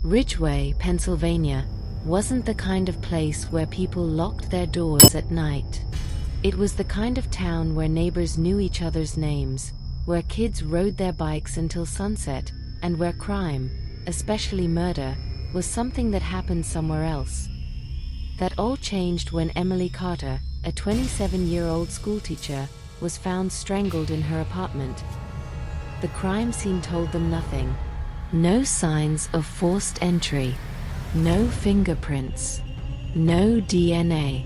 Ridgeway, Pennsylvania, wasn't the kind of place where people locked their doors at night. It was the kind of town where neighbors knew each other's names, where kids rode their bikes until sunset, and where crime, especially murder, was something that happened somewhere else. That all changed when Emily Carter, a 27-year-old schoolteacher, was found strangled in her apartment. The crime scene told them nothing. No signs of forced entry. No fingerprints. No DNA.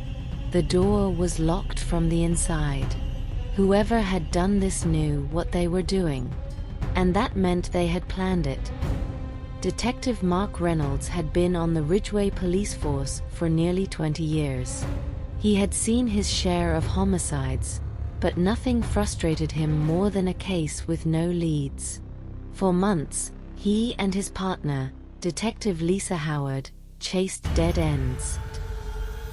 The door was locked from the inside. Whoever had done this knew what they were doing. And that meant they had planned it. Detective Mark Reynolds had been on the Ridgeway police force for nearly 20 years. He had seen his share of homicides, but nothing frustrated him more than a case with no leads. For months, he and his partner, Detective Lisa Howard, chased dead ends.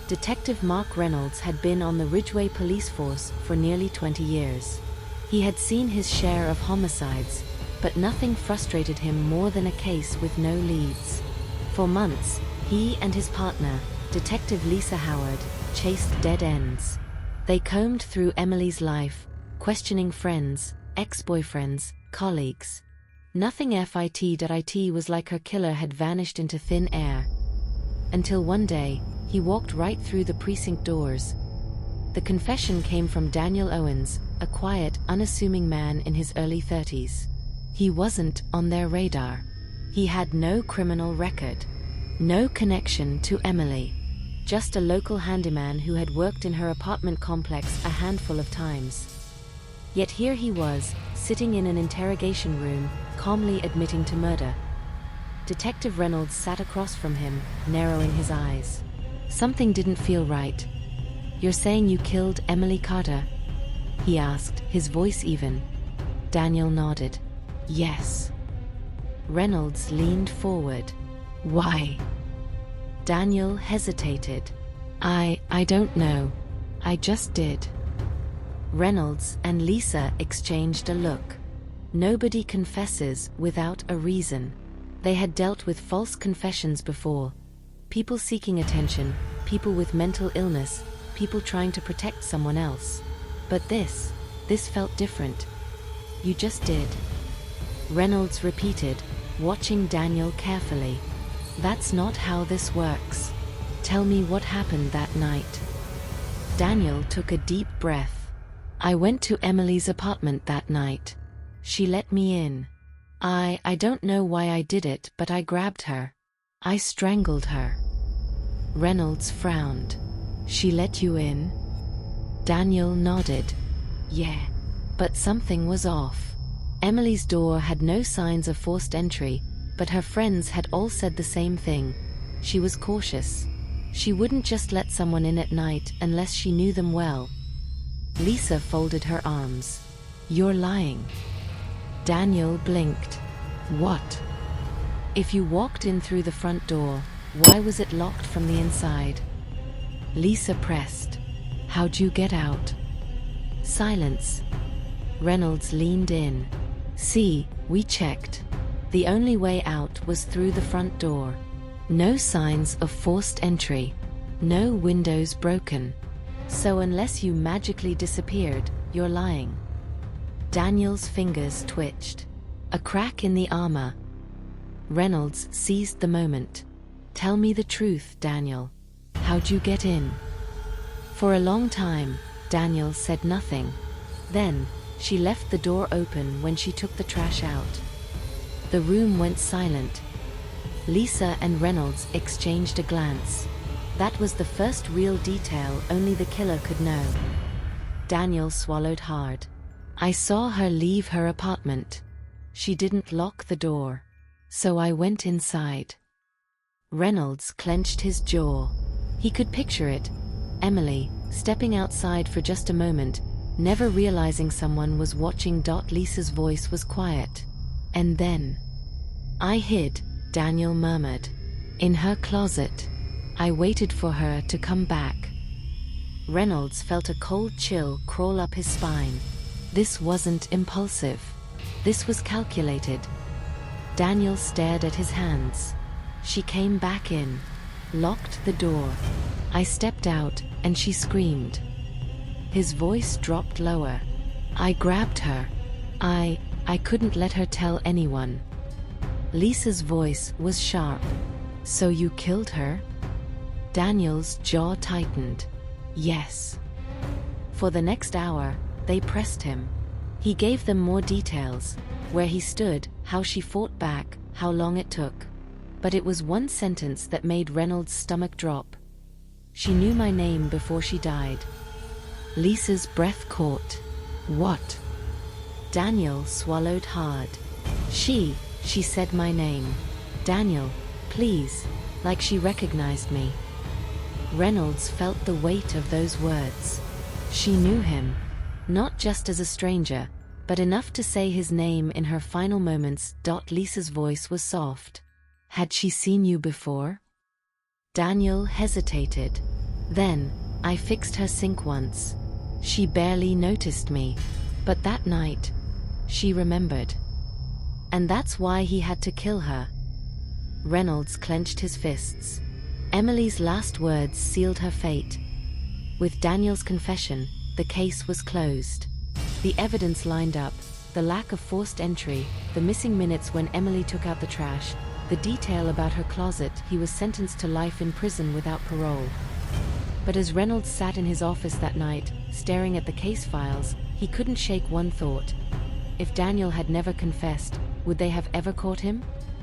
Detective Mark Reynolds had been on the Ridgeway police force for nearly 20 years. He had seen his share of homicides, but nothing frustrated him more than a case with no leads. For months, he and his partner, Detective Lisa Howard, chased dead ends. They combed through Emily's life, questioning friends, ex-boyfriends, colleagues. Nothing fit was like her killer had vanished into thin air. Until one day, he walked right through the precinct doors. The confession came from Daniel Owens, a quiet, unassuming man in his early 30s. He wasn't on their radar. He had no criminal record. No connection to Emily. Just a local handyman who had worked in her apartment complex a handful of times. Yet here he was, sitting in an interrogation room, calmly admitting to murder. Detective Reynolds sat across from him, narrowing his eyes. Something didn't feel right. "You're saying you killed Emily Carter?" he asked, his voice even. Daniel nodded. "Yes." Reynolds leaned forward. "Why?" Daniel hesitated. I don't know. I just did." Reynolds and Lisa exchanged a look. Nobody confesses without a reason. They had dealt with false confessions before. People seeking attention, people with mental illness, people trying to protect someone else. But this felt different. "You just did." Reynolds repeated, watching Daniel carefully. "That's not how this works. Tell me what happened that night." Daniel took a deep breath. "I went to Emily's apartment that night. She let me in. I don't know why I did it, but I grabbed her. I strangled her." Reynolds frowned. "She let you in?" Daniel nodded. "Yeah. But something was off. Emily's door had no signs of forced entry, but her friends had all said the same thing. She was cautious. She wouldn't just let someone in at night unless she knew them well." Lisa folded her arms. "You're lying." Daniel blinked. "What?" "If you walked in through the front door, why was it locked from the inside?" Lisa pressed. "How'd you get out?" Silence. Reynolds leaned in. "See, we checked. The only way out was through the front door. No signs of forced entry. No windows broken. So unless you magically disappeared, you're lying." Daniel's fingers twitched. A crack in the armor. Reynolds seized the moment. "Tell me the truth, Daniel. How'd you get in?" For a long time, Daniel said nothing. Then, she left the door open when she took the trash out. The room went silent. Lisa and Reynolds exchanged a glance. That was the first real detail only the killer could know. Daniel swallowed hard. "I saw her leave her apartment. She didn't lock the door. So I went inside." Reynolds clenched his jaw. He could picture it. Emily, stepping outside for just a moment, never realizing someone was watching. Lisa's voice was quiet. "And then I hid," Daniel murmured. "In her closet. I waited for her to come back." Reynolds felt a cold chill crawl up his spine. This wasn't impulsive. This was calculated. Daniel stared at his hands. She came back in, locked the door. I stepped out, and she screamed. His voice dropped lower. I grabbed her. I couldn't let her tell anyone. Lisa's voice was sharp. So you killed her? Daniel's jaw tightened. Yes. For the next hour, they pressed him. He gave them more details, where he stood, how she fought back, how long it took. But it was one sentence that made Reynolds' stomach drop. She knew my name before she died. Lisa's breath caught. What? Daniel swallowed hard. She said my name. Daniel, please, like she recognized me. Reynolds felt the weight of those words. She knew him, not just as a stranger, but enough to say his name in her final moments. Lisa's voice was soft. Had she seen you before? Daniel hesitated. Then, I fixed her sink once. She barely noticed me, but that night, she remembered. And that's why he had to kill her. Reynolds clenched his fists. Emily's last words sealed her fate. With Daniel's confession, the case was closed. The evidence lined up, the lack of forced entry, the missing minutes when Emily took out the trash, the detail about her closet. He was sentenced to life in prison without parole. But as Reynolds sat in his office that night, staring at the case files, he couldn't shake one thought. If Daniel had never confessed, would they have ever caught him?